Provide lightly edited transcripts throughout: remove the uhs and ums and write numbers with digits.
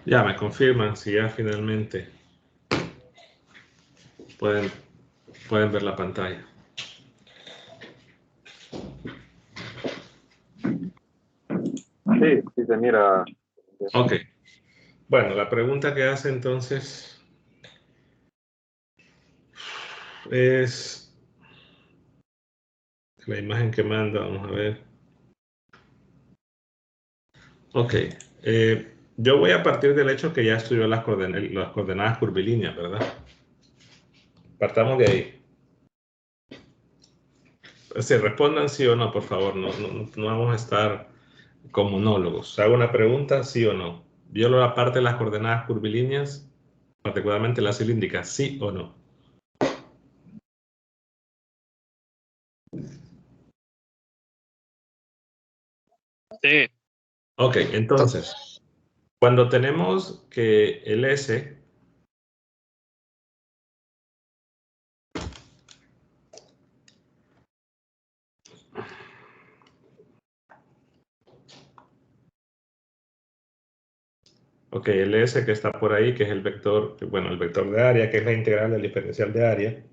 Ya me confirman si ya finalmente pueden ver la pantalla. Sí, se mira. Ok. Bueno, la pregunta que hace entonces es la imagen que manda, vamos a ver. Ok. Yo voy a partir del hecho que ya estudió las coordenadas curvilíneas, ¿verdad? Partamos de ahí. Si respondan sí o no, por favor. No vamos a estar como monólogos. Hago una pregunta, sí o no. ¿Violo la parte de las coordenadas curvilíneas, particularmente las cilíndricas, sí o no? Sí. Ok, entonces, cuando tenemos que el S ok, el S que está por ahí, que es el vector, bueno, el vector de área, que es la integral del diferencial de área.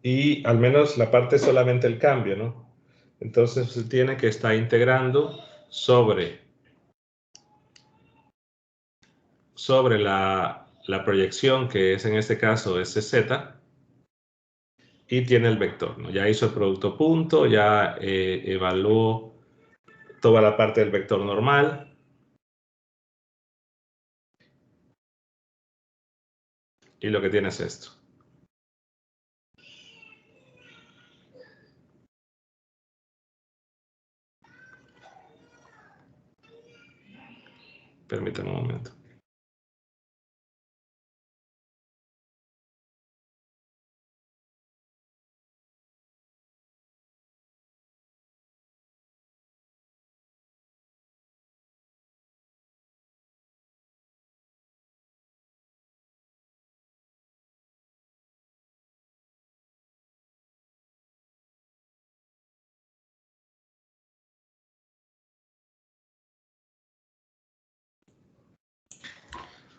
Y al menos la parte es solamente el cambio, ¿no? Entonces se tiene que estar integrando sobre la proyección, que es en este caso SZ, y tiene el vector, ¿no? Ya hizo el producto punto, ya evaluó toda la parte del vector normal. Y lo que tiene es esto. Permítame un momento.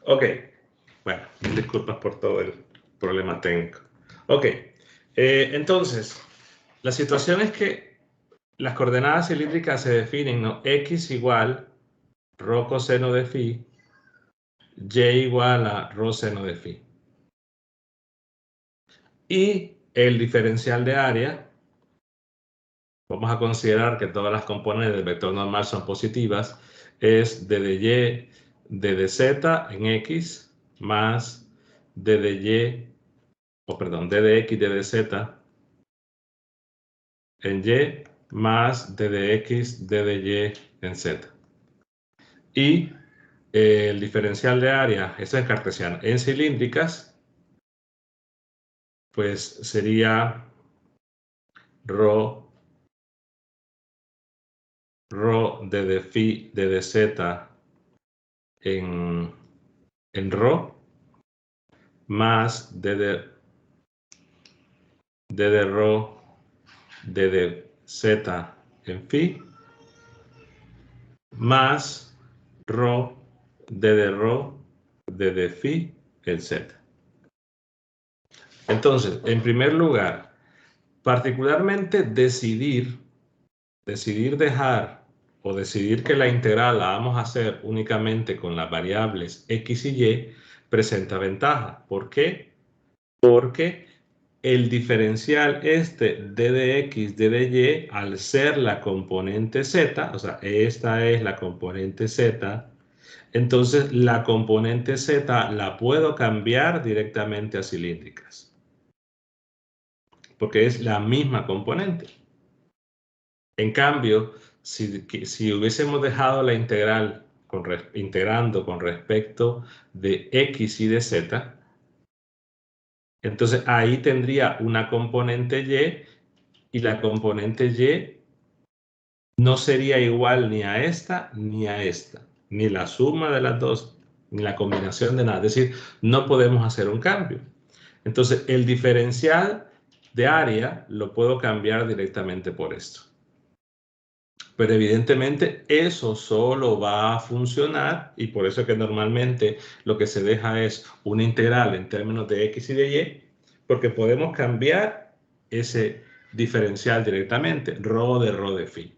Ok, bueno, disculpas por todo el problema técnico. Ok, entonces, la situación es que las coordenadas cilíndricas se definen, ¿no? X igual rho coseno de phi, Y igual a rho seno de phi. Y el diferencial de área, vamos a considerar que todas las componentes del vector normal son positivas, es d de y d de z en x más d de y, d de x d de z en y más d de x d de y en z. Y el diferencial de área, esto es cartesiano, en cilíndricas, pues sería rho d de phi d de z en rho más d de rho d de z en phi más rho d de rho d de phi en z. Entonces, en primer lugar, particularmente decidir dejar o decidir que la integral la vamos a hacer únicamente con las variables x y y presenta ventaja. ¿Por qué? Porque el diferencial d de x, d de y, al ser la componente z, o sea, esta es la componente z, entonces la componente z la puedo cambiar directamente a cilíndricas, porque es la misma componente. En cambio, si hubiésemos dejado la integral integrando con respecto de x y de z, entonces ahí tendría una componente y la componente y no sería igual ni a esta, ni la suma de las dos, ni la combinación de nada. Es decir, no podemos hacer un cambio. Entonces, el diferencial de área lo puedo cambiar directamente por esto. Pero evidentemente eso solo va a funcionar y por eso es que normalmente lo que se deja es una integral en términos de x y de y, porque podemos cambiar ese diferencial directamente, rho de phi.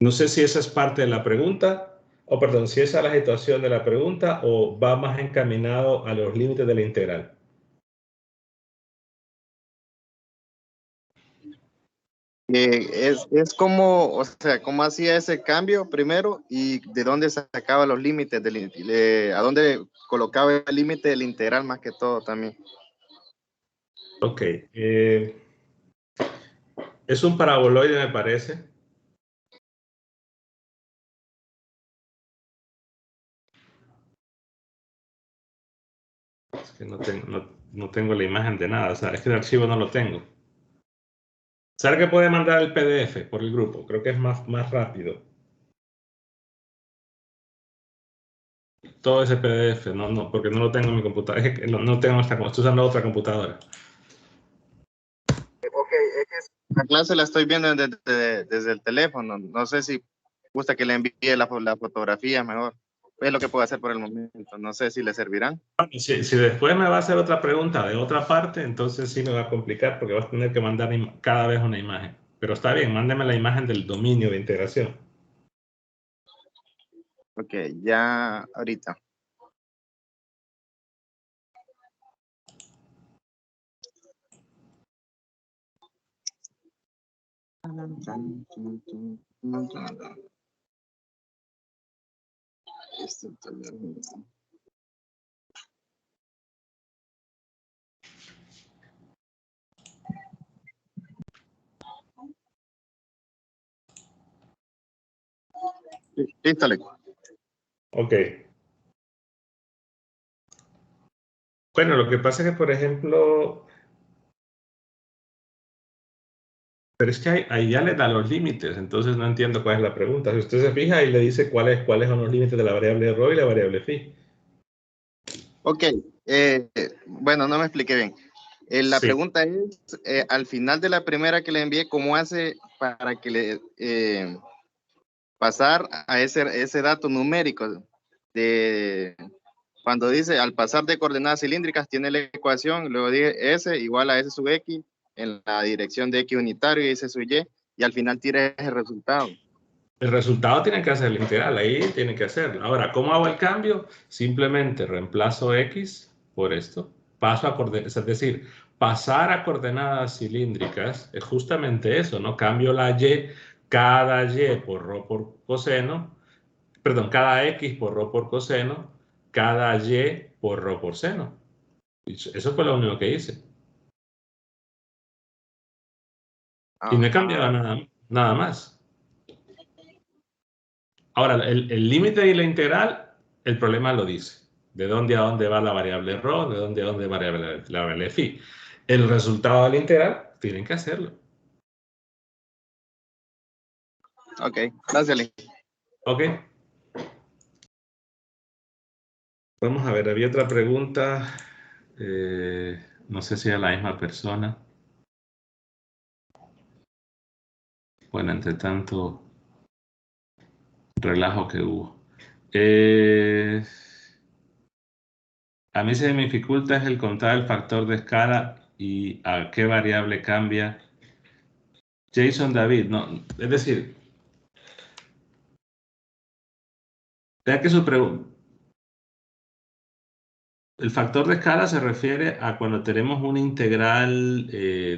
No sé si esa es parte de la pregunta, o perdón, si esa es la situación de la pregunta o va más encaminado a los límites de la integral. Es como, o sea, cómo hacía ese cambio primero y de dónde sacaba los límites, a dónde colocaba el límite del integral más que todo también. Ok. Es un paraboloide, me parece. Es que no tengo la imagen de nada, o sea, es que el archivo no lo tengo. ¿Sabe que puede mandar el PDF por el grupo? Creo que es más rápido. Todo ese PDF, no, porque no lo tengo en mi computadora. Es que no tengo estoy usando otra computadora. Ok, es que la clase la estoy viendo desde el teléfono. No sé si gusta que le envíe la fotografía mejor. Es lo que puedo hacer por el momento. No sé si le servirán. Si después me va a hacer otra pregunta de otra parte, entonces sí me va a complicar porque vas a tener que mandar cada vez una imagen. Pero está bien, mándeme la imagen del dominio de integración. Ok, ya ahorita. Listo, Alex. Ok. Bueno, lo que pasa es que, por ejemplo, pero es que ahí ya le da los límites, entonces no entiendo cuál es la pregunta. Si usted se fija, ahí le dice cuáles son los límites de la variable rho y la variable phi. Ok, bueno, no me expliqué bien. La Sí. pregunta es, al final de la primera que le envié, ¿cómo hace para que le pasar a ese dato numérico? De cuando dice, al pasar de coordenadas cilíndricas, tiene la ecuación, luego dije S igual a S sub X en la dirección de X unitario y S sub y al final tira ese resultado. El resultado tiene que hacer el integral, ahí tiene que hacerlo. Ahora, ¿cómo hago el cambio? Simplemente reemplazo x por esto, paso a coordenadas, es decir, pasar a coordenadas cilíndricas es justamente eso, ¿no? Cambio la y, cada y por rho por coseno, perdón, cada x por rho por coseno, cada y por rho por seno. Eso fue lo único que hice. Y no he cambiado nada más. Ahora, el límite y la integral, el problema lo dice. ¿De dónde a dónde va la variable rho? ¿De dónde a dónde va la variable phi? El resultado de la integral, tienen que hacerlo. Ok, gracias, Lee. Ok. Vamos a ver, había otra pregunta. No sé si era la misma persona. Bueno, entre tanto relajo que hubo. A mí se me dificulta es el contar el factor de escala y a qué variable cambia. Jason David, no, es decir, vea que el factor de escala se refiere a cuando tenemos una integral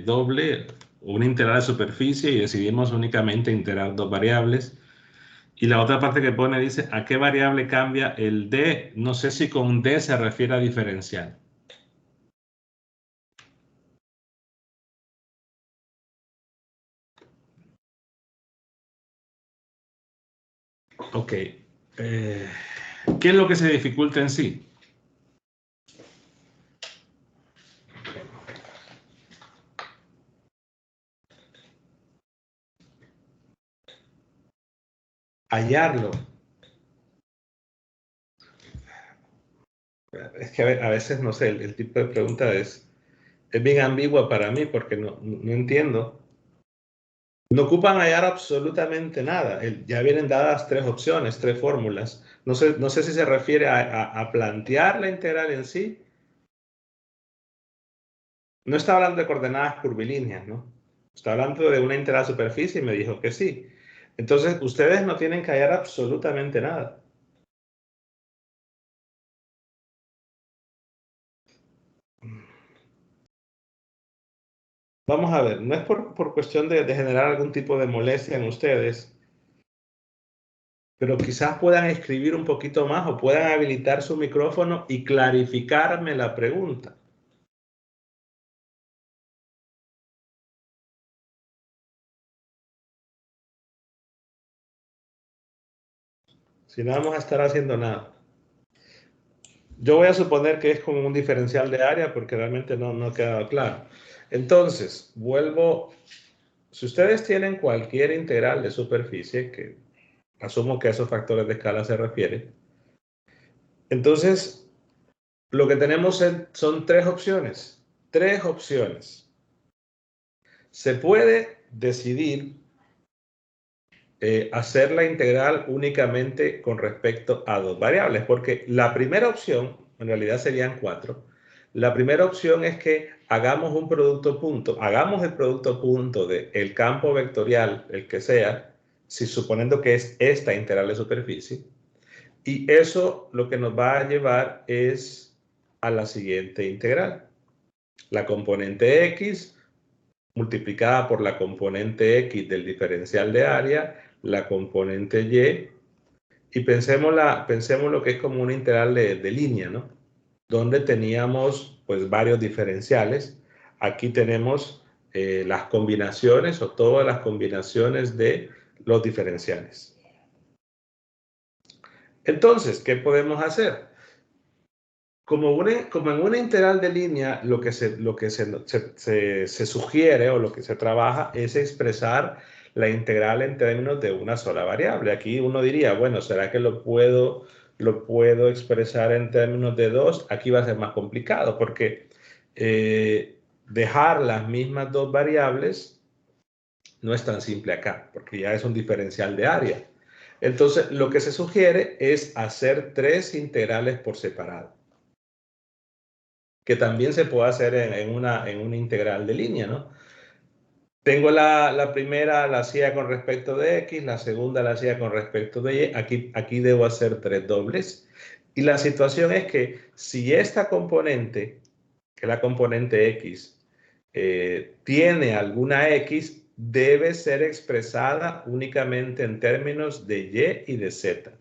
doble o una integral de superficie y decidimos únicamente integrar dos variables. Y la otra parte que pone dice a qué variable cambia el d. No sé si con d se refiere a diferencial. Ok. ¿Qué es lo que se dificulta en sí? Hallarlo. Es que a veces, no sé, el tipo de pregunta es bien ambigua para mí porque no entiendo. No ocupan hallar absolutamente nada. Ya vienen dadas 3 opciones, 3 fórmulas. No sé si se refiere a plantear la integral en sí. No está hablando de coordenadas curvilíneas, ¿no? Está hablando de una integral superficie y me dijo que sí. Entonces, ustedes no tienen que hallar absolutamente nada. Vamos a ver, no es por cuestión de generar algún tipo de molestia en ustedes, pero quizás puedan escribir un poquito más o puedan habilitar su micrófono y clarificarme la pregunta. Si no vamos a estar haciendo nada. Yo voy a suponer que es como un diferencial de área porque realmente no ha quedado claro. Entonces, vuelvo. Si ustedes tienen cualquier integral de superficie, que asumo que a esos factores de escala se refiere, entonces lo que tenemos son 3 opciones. 3 opciones. Se puede decidir hacer la integral únicamente con respecto a 2 variables, porque la primera opción, en realidad serían 4, la primera opción es que hagamos un producto punto, hagamos el producto punto del campo vectorial, el que sea, si suponiendo que es esta integral de superficie, y eso lo que nos va a llevar es a la siguiente integral. La componente x multiplicada por la componente x del diferencial de área, la componente y, y pensemos lo que es como una integral de línea, ¿no? Donde teníamos pues varios diferenciales. Aquí tenemos las combinaciones o todas las combinaciones de los diferenciales. Entonces, ¿qué podemos hacer? Como en una integral de línea, lo que se sugiere o lo que se trabaja es expresar la integral en términos de una sola variable. Aquí uno diría, bueno, ¿será que lo puedo expresar en términos de 2? Aquí va a ser más complicado porque dejar las mismas 2 variables no es tan simple acá, porque ya es un diferencial de área. Entonces, lo que se sugiere es hacer 3 integrales por separado, que también se puede hacer en una integral de línea, ¿no? Tengo la primera, la hacía con respecto de x, la segunda la hacía con respecto de y, aquí debo hacer 3 dobles. Y la situación es que si esta componente, que es la componente x, tiene alguna x, debe ser expresada únicamente en términos de y y de z.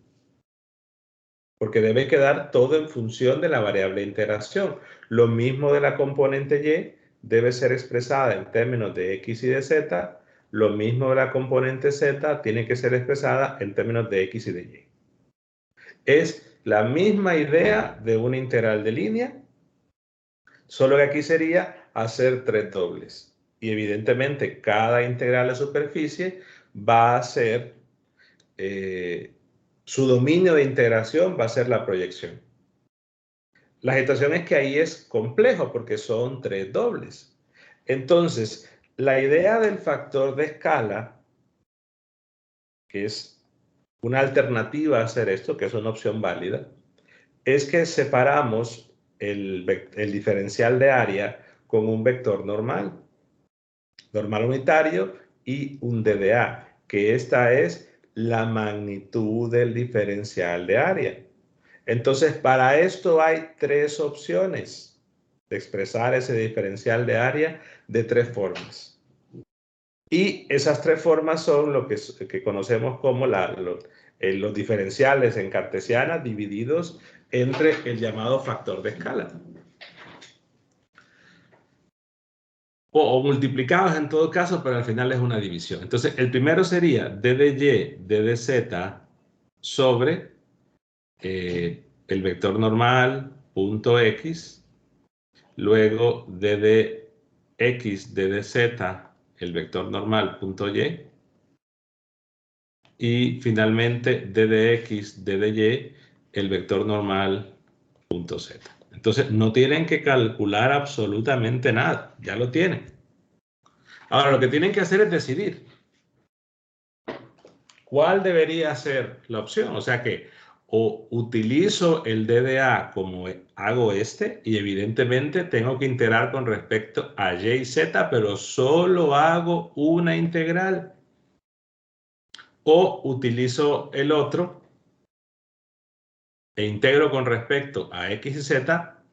Porque debe quedar todo en función de la variable de integración. Lo mismo de la componente y debe ser expresada en términos de x y de z. Lo mismo de la componente z tiene que ser expresada en términos de x y de y. Es la misma idea de una integral de línea, solo que aquí sería hacer 3 dobles. Y evidentemente cada integral de superficie va a ser su dominio de integración va a ser la proyección. La situación es que ahí es complejo porque son 3 dobles. Entonces, la idea del factor de escala, que es una alternativa a hacer esto, que es una opción válida, es que separamos el diferencial de área con un vector normal unitario y un DDA, que esta es la magnitud del diferencial de área. Entonces, para esto hay 3 opciones de expresar ese diferencial de área de 3 formas. Y esas 3 formas son lo que conocemos como los diferenciales en cartesiana divididos entre el llamado factor de escala. O multiplicados en todo caso, pero al final es una división. Entonces, el primero sería d de y, d de z sobre el vector normal punto x, luego d de x, d de z, el vector normal punto y finalmente d de x, d de y, el vector normal punto z. Entonces, no tienen que calcular absolutamente nada, ya lo tienen. Ahora, lo que tienen que hacer es decidir. ¿cuál debería ser la opción? O sea que o utilizo el DDA como hago y evidentemente tengo que integrar con respecto a y y z, pero solo hago una integral. O utilizo el otro e integro con respecto a x y z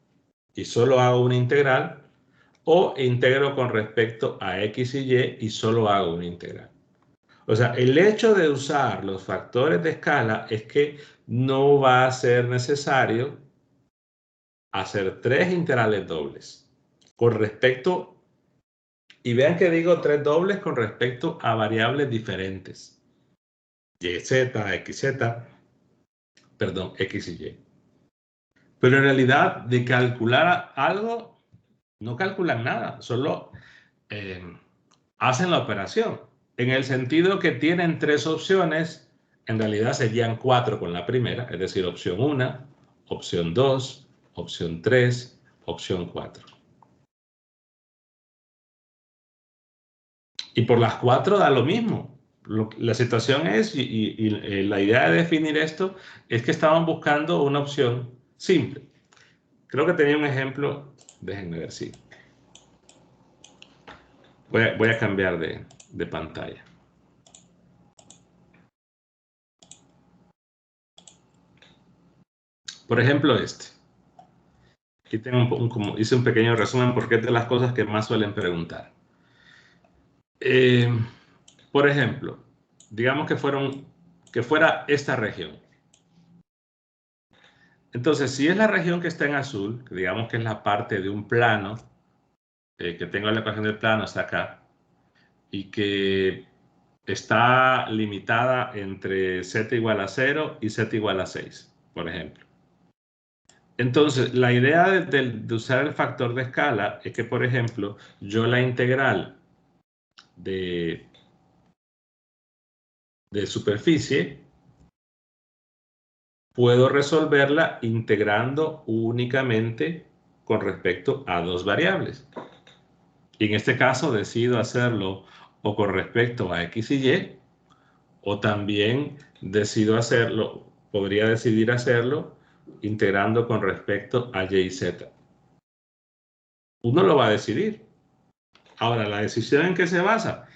y solo hago una integral, o integro con respecto a x y solo hago una integral. O sea, el hecho de usar los factores de escala es que no va a ser necesario hacer 3 integrales dobles con respecto, y vean que digo 3 dobles con respecto a variables diferentes, x y y. Pero en realidad, de calcular algo, no calculan nada, solo hacen la operación. En el sentido que tienen 3 opciones, en realidad serían 4 con la primera, es decir, opción 1, opción 2, opción 3, opción 4. Y por las 4 da lo mismo. La situación es, y la idea de definir esto, es que estaban buscando una opción simple. Creo que tenía un ejemplo, déjenme ver si. Voy a cambiar de pantalla. Por ejemplo, este. Aquí tengo como hice un pequeño resumen porque es de las cosas que más suelen preguntar. Por ejemplo, digamos que fuera esta región. Entonces, si es la región que está en azul, que digamos que es la parte de un plano, que tengo la ecuación del plano, está acá, y que está limitada entre z igual a 0 y z igual a 6, por ejemplo. Entonces, la idea de usar el factor de escala es que, por ejemplo, yo la integral de superficie puedo resolverla integrando únicamente con respecto a 2 variables. Y en este caso decido hacerlo o con respecto a x y y, o también podría decidir hacerlo integrando con respecto a y y z. Uno lo va a decidir. Ahora, ¿la decisión en qué se basa?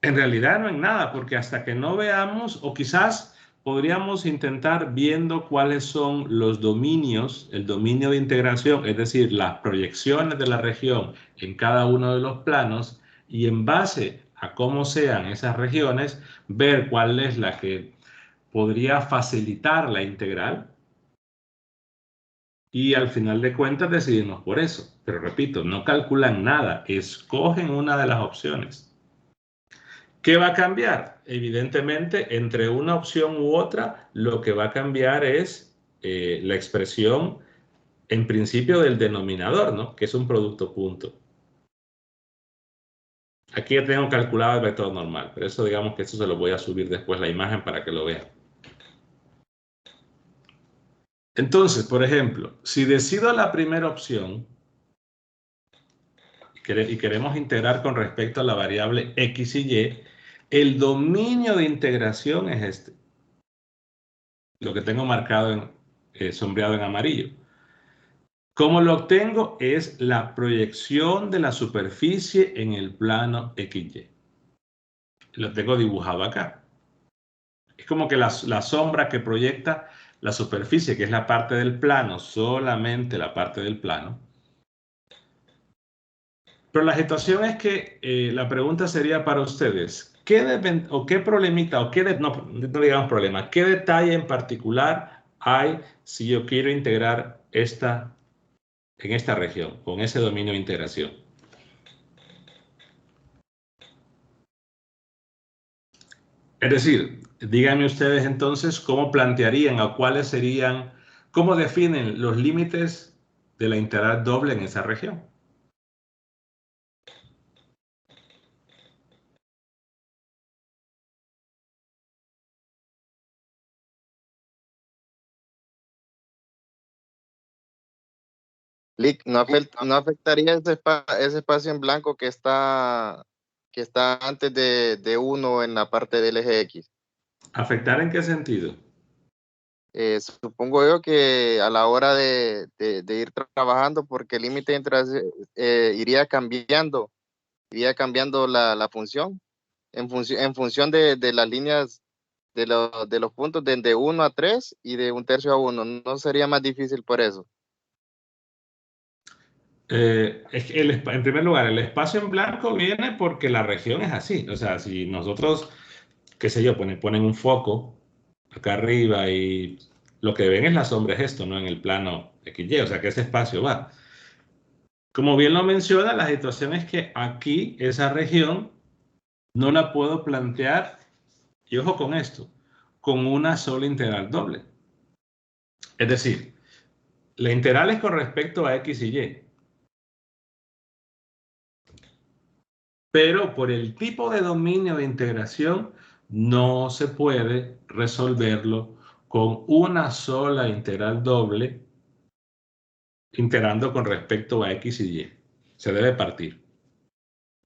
En realidad no en nada, porque hasta que no veamos, o quizás podríamos intentar viendo cuáles son los dominios, el dominio de integración, es decir, las proyecciones de la región en cada uno de los planos, y en base a cómo sean esas regiones, ver cuál es la que podría facilitar la integral, y al final de cuentas decidimos por eso. Pero repito, no calculan nada, escogen una de las opciones. ¿Qué va a cambiar? Evidentemente, entre una opción u otra, lo que va a cambiar es la expresión, en principio, del denominador, ¿no? Que es un producto punto. Aquí ya tengo calculado el vector normal, pero eso digamos que eso se lo voy a subir después la imagen para que lo vean. Entonces, por ejemplo, si decido la primera opción y queremos integrar con respecto a la variable x y y, el dominio de integración es este. Lo que tengo marcado sombreado en amarillo. ¿Cómo lo obtengo? Es la proyección de la superficie en el plano XY. Lo tengo dibujado acá. Es como que la sombra que proyecta la superficie, que es la parte del plano, solamente la parte del plano. Pero la situación es que la pregunta sería para ustedes, ¿qué problemita, o no digamos problema, qué detalle en particular hay si yo quiero integrar en esta región, con ese dominio de integración? Es decir, díganme ustedes entonces cómo plantearían o cuáles serían, cómo definen los límites de la integral doble en esa región. Lick, ¿no afectaría ese espacio en blanco que está que está antes de 1 en la parte del eje X. ¿Afectar en qué sentido? Supongo yo que a la hora de ir trabajando, porque el límite iría cambiando la función en función de las líneas de los puntos de 1 a 3 y de 1/3 a 1. ¿No sería más difícil por eso? Es que en primer lugar, el espacio en blanco viene porque la región es así. O sea, si nosotros, qué sé yo, ponen un foco acá arriba y lo que ven es la sombra, es esto, ¿no? En el plano XY, o sea que ese espacio va. Como bien lo menciona, la situación es que aquí esa región no la puedo plantear, y ojo con esto, con una sola integral doble. Es decir, la integral es con respecto a X y Y. Pero por el tipo de dominio de integración no se puede resolverlo con una sola integral doble integrando con respecto a X y Y. Se debe partir.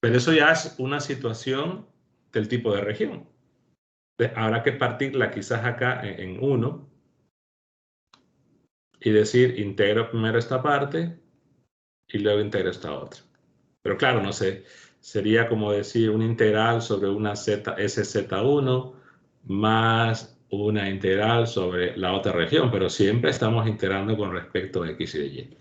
Pero eso ya es una situación del tipo de región. Habrá que partirla quizás acá en 1 y decir integro primero esta parte y luego integro esta otra. Pero claro, no sé, sería como decir una integral sobre una SZ1 más una integral sobre la otra región, pero siempre estamos integrando con respecto a X y Y.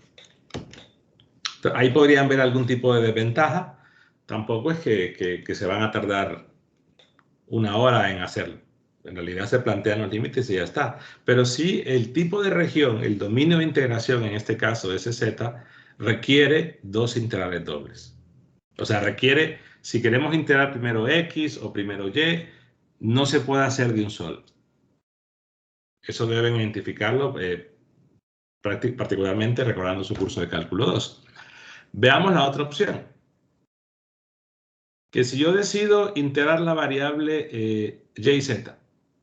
Entonces, ahí podrían ver algún tipo de desventaja. Tampoco es que se van a tardar una hora en hacerlo. En realidad se plantean los límites y ya está. Pero sí, el tipo de región, el dominio de integración, en este caso SZ, requiere dos integrales dobles. O sea, requiere, si queremos integrar primero X o primero Y, no se puede hacer de un solo. Eso deben identificarlo, particularmente recordando su curso de cálculo 2. Veamos la otra opción. Que si yo decido integrar la variable Y y Z,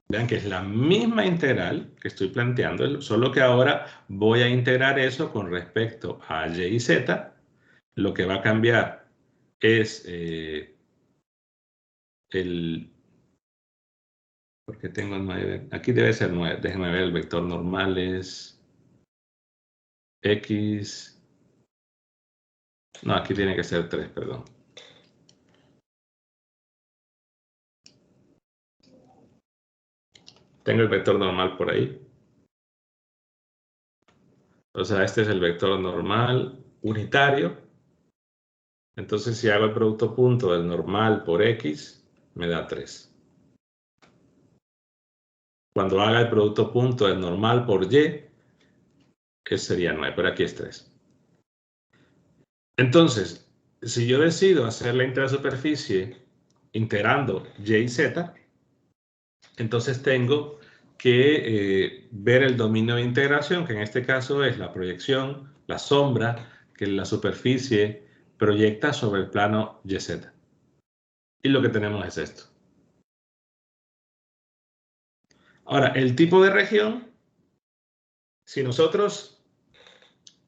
vean que es la misma integral que estoy planteando, solo que ahora voy a integrar eso con respecto a Y y Z. Lo que va a cambiar es porque tengo 9, aquí debe ser 9, déjenme ver, el vector normal es X, no, aquí tiene que ser 3, perdón. Tengo el vector normal por ahí. O sea, este es el vector normal unitario. Entonces, si hago el producto punto del normal por X, me da 3. Cuando haga el producto punto del normal por Y, que sería 9, pero aquí es 3. Entonces, si yo decido hacer la intrasuperficie integrando Y y Z, entonces tengo que ver el dominio de integración, que en este caso es la proyección, la sombra que la superficie proyecta sobre el plano YZ. Y lo que tenemos es esto. Ahora, el tipo de región, si nosotros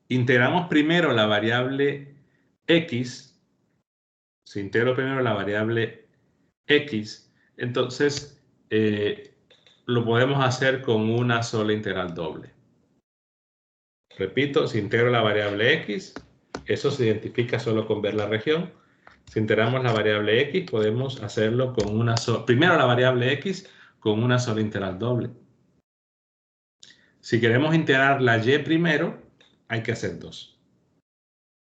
integramos primero la variable X, si integro primero la variable X, entonces lo podemos hacer con una sola integral doble. Repito, si integro la variable X, eso se identifica solo con ver la región. Si integramos la variable X, podemos hacerlo con una sola, primero la variable X con una sola integral doble. Si queremos integrar la Y primero, hay que hacer 2.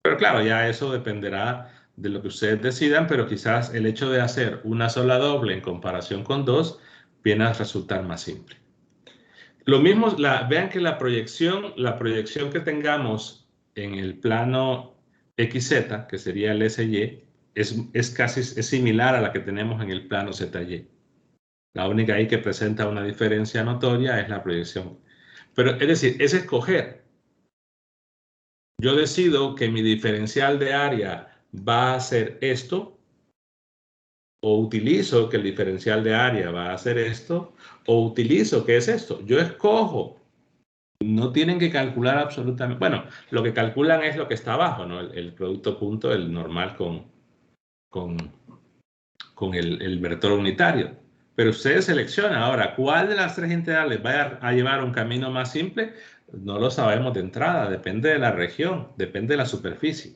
Pero claro, ya eso dependerá de lo que ustedes decidan, pero quizás el hecho de hacer una sola doble en comparación con 2 viene a resultar más simple. Lo mismo, vean que la proyección que tengamos en el plano XZ, que sería el SY, es similar a la que tenemos en el plano ZY. La única ahí que presenta una diferencia notoria es la proyección. Pero es decir, es escoger. Yo decido que mi diferencial de área va a ser esto, o utilizo que el diferencial de área va a ser esto, o utilizo que es esto. Yo escojo. No tienen que calcular absolutamente. Bueno, lo que calculan es lo que está abajo, ¿no? El producto punto, el normal con con el vector unitario. Pero ustedes seleccionan ahora cuál de las tres integrales va a llevar un camino más simple. No lo sabemos de entrada, depende de la región, depende de la superficie.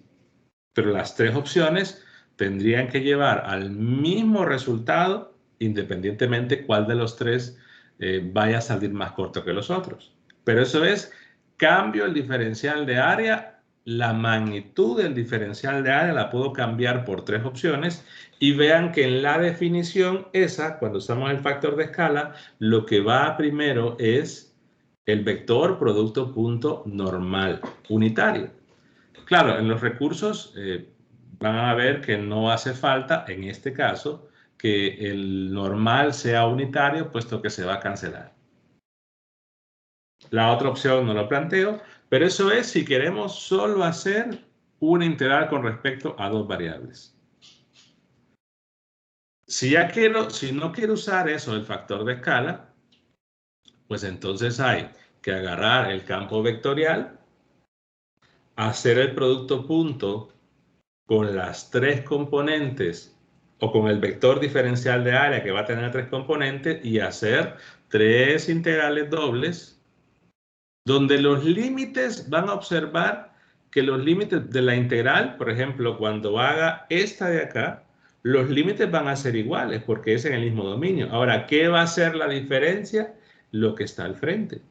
Pero las tres opciones tendrían que llevar al mismo resultado, independientemente cuál de los tres vaya a salir más corto que los otros. Pero eso es, cambio el diferencial de área, la magnitud del diferencial de área la puedo cambiar por tres opciones, y vean que en la definición esa, cuando usamos el factor de escala, lo que va primero es el vector producto punto normal unitario. Claro, en los recursos van a ver que no hace falta, en este caso, que el normal sea unitario, puesto que se va a cancelar. La otra opción no lo planteo, pero eso es si queremos solo hacer una integral con respecto a dos variables. Si no quiero usar eso, el factor de escala, pues entonces hay que agarrar el campo vectorial, hacer el producto punto con las tres componentes o con el vector diferencial de área que va a tener tres componentes y hacer tres integrales dobles donde los límites van a observar que los límites de la integral, por ejemplo, cuando haga esta de acá, los límites van a ser iguales porque es en el mismo dominio. Ahora, ¿qué va a ser la diferencia? Lo que está al frente.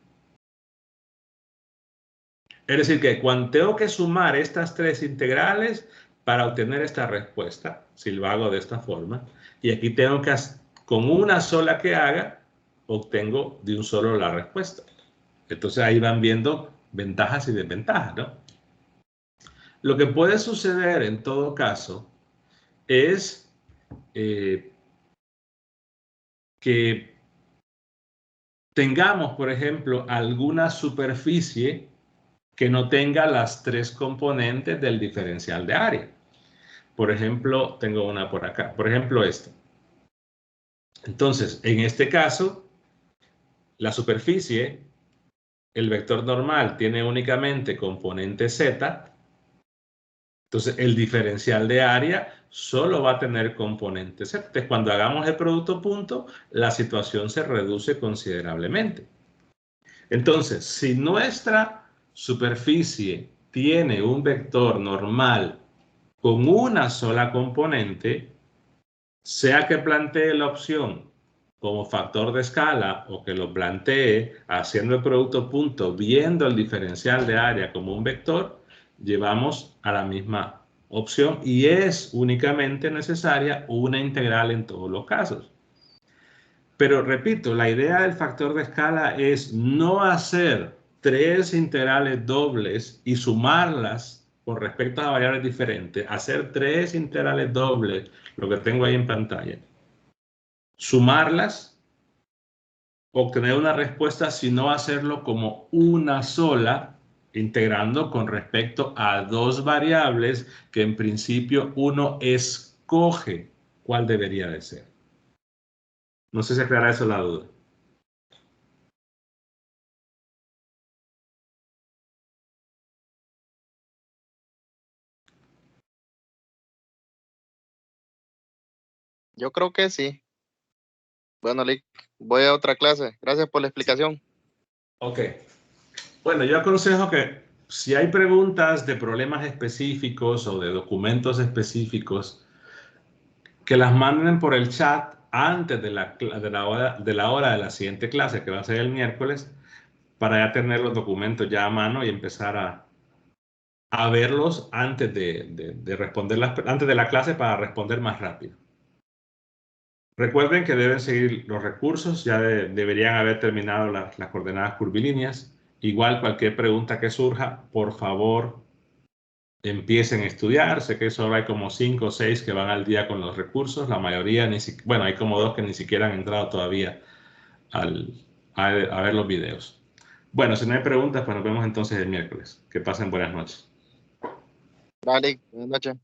Es decir, que cuando tengo que sumar estas tres integrales para obtener esta respuesta, si lo hago de esta forma, y aquí tengo que, con una sola que haga, obtengo de un solo la respuesta. Entonces ahí van viendo ventajas y desventajas, ¿no? Lo que puede suceder en todo caso es que tengamos, por ejemplo, alguna superficie que no tenga las tres componentes del diferencial de área. Por ejemplo, tengo una por acá. Por ejemplo, esta. Entonces, en este caso, la superficie, el vector normal tiene únicamente componente z. Entonces, el diferencial de área solo va a tener componente z. Entonces, cuando hagamos el producto punto, la situación se reduce considerablemente. Entonces, si nuestra superficie tiene un vector normal con una sola componente, sea que plantee la opción como factor de escala o que lo plantee haciendo el producto punto, viendo el diferencial de área como un vector, llevamos a la misma opción y es únicamente necesaria una integral en todos los casos. Pero repito, la idea del factor de escala es no hacer tres integrales dobles y sumarlas con respecto a variables diferentes, hacer tres integrales dobles, lo que tengo ahí en pantalla, sumarlas, obtener una respuesta, sino hacerlo como una sola, integrando con respecto a dos variables que en principio uno escoge cuál debería de ser. No sé si aclara eso la duda. Yo creo que sí. Bueno, Lick, voy a otra clase. Gracias por la explicación. Ok. Bueno, yo aconsejo que si hay preguntas de problemas específicos o de documentos específicos, que las manden por el chat antes de la hora de la siguiente clase, que va a ser el miércoles, para ya tener los documentos ya a mano y empezar a verlos antes de responder antes de la clase para responder más rápido. Recuerden que deben seguir los recursos, ya deberían haber terminado las coordenadas curvilíneas. Igual cualquier pregunta que surja, por favor, empiecen a estudiar. Sé que solo hay como 5 o 6 que van al día con los recursos. La mayoría, bueno, hay como 2 que ni siquiera han entrado todavía a ver los videos. Bueno, si no hay preguntas, pues nos vemos entonces el miércoles. Que pasen buenas noches. Vale, buenas noches.